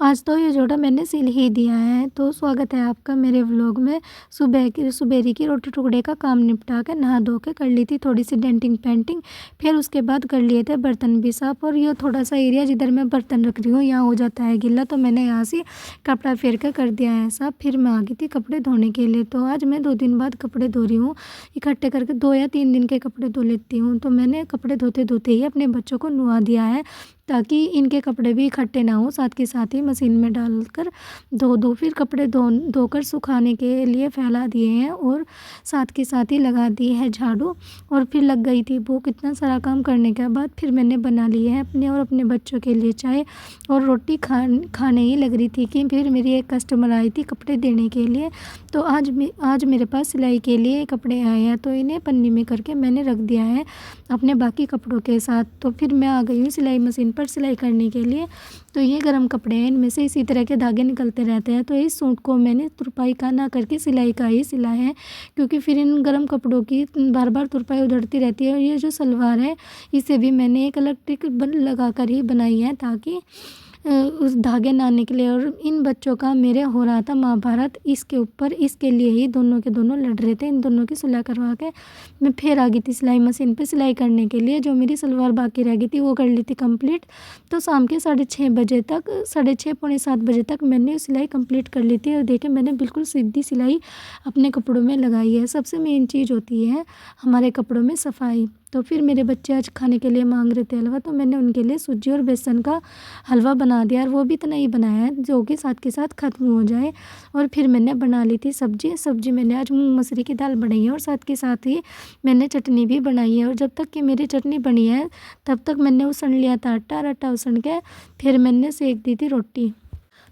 आज तो ये जोड़ा मैंने सिल ही दिया है। तो स्वागत है आपका मेरे व्लॉग में। सुबेरी की रोटी टुकड़े का काम निपटा के नहा धो के कर ली थी थोड़ी सी डेंटिंग पेंटिंग। फिर उसके बाद कर लिए थे बर्तन भी साफ़। और ये थोड़ा सा एरिया जिधर मैं बर्तन रख रही हूँ यहाँ हो जाता है गिल्ला, तो मैंने यहाँ से कपड़ा फेर कर दिया है साफ़। फिर मैं आ गई थी कपड़े धोने के लिए। तो आज मैं 2 दिन बाद कपड़े धो रही हूँ, इकट्ठे करके 2 या 3 दिन के कपड़े धो लेती हूँ। तो मैंने कपड़े धोते धोते ही अपने बच्चों को नुआ दिया है ताकि इनके कपड़े भी इकट्ठे ना हो, साथ के साथ ही मशीन में डालकर धो दो। फिर कपड़े धोकर सुखाने के लिए फैला दिए हैं और साथ के साथ ही लगा दी है झाड़ू। और फिर लग गई थी भूख। इतना सारा काम करने के बाद फिर मैंने बना लिए है अपने और अपने बच्चों के लिए चाय और रोटी खाने ही लग रही थी कि फिर मेरी एक कस्टमर आई थी कपड़े देने के लिए। तो आज मेरे पास सिलाई के लिए कपड़े आए हैं, तो इन्हें पन्नी में करके मैंने रख दिया है अपने बाकी कपड़ों के साथ। तो फिर मैं आ गई हूँ सिलाई मशीन पर सिलाई करने के लिए। तो ये गर्म कपड़े हैं, इनमें से इसी तरह के धागे निकलते रहते हैं। तो इस सूट को मैंने तुरपाई का ना करके सिलाई का ही सिला है, क्योंकि फिर इन गर्म कपड़ों की बार बार तुरपाई उधड़ती रहती है। और ये जो सलवार है इसे भी मैंने एक इलेक्ट्रिक बल लगा कर ही बनाई है ताकि उस धागे ना निकले। और इन बच्चों का मेरे हो रहा था महाभारत इसके ऊपर, इसके लिए ही दोनों के दोनों लड़ रहे थे। इन दोनों की सुलह करवा के मैं फिर आ गई थी सिलाई मशीन पे सिलाई करने के लिए। जो मेरी सलवार बाकी रह गई थी वो कर ली थी कंप्लीट। तो शाम के 6:30 बजे तक, 6:30 पौने 7 बजे तक मैंने सिलाई कंप्लीट कर ली थी। और देखें मैंने बिल्कुल सीधी सिलाई अपने कपड़ों में लगाई है। सबसे मेन चीज़ होती है हमारे कपड़ों में सफाई। तो फिर मेरे बच्चे आज खाने के लिए मांग रहे थे हलवा, तो मैंने उनके लिए सूजी और बेसन का हलवा बना दिया। और वो भी इतना ही बनाया है जो कि साथ के साथ ख़त्म हो जाए। और फिर मैंने बना ली थी सब्जी मैंने आज मूंग मसूरी की दाल बनाई है और साथ के साथ ही मैंने चटनी भी बनाई है। और जब तक कि मेरी चटनी बनी है तब तक मैंने उसन लिया था आटा उसन के फिर मैंने सेक दी थी रोटी।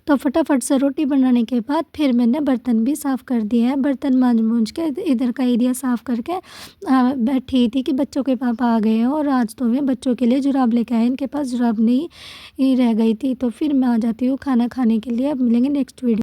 तो फटाफट से रोटी बनाने के बाद फिर मैंने बर्तन भी साफ़ कर दिए हैं। बर्तन मांज के इधर का एरिया साफ़ करके बैठी थी कि बच्चों के पापा आ गए हैं। और आज तो मैं बच्चों के लिए जुराब लेके आए, इनके पास जुराब नहीं ही रह गई थी। तो फिर मैं आ जाती हूँ खाना खाने के लिए। अब मिलेंगे नेक्स्ट वीडियो।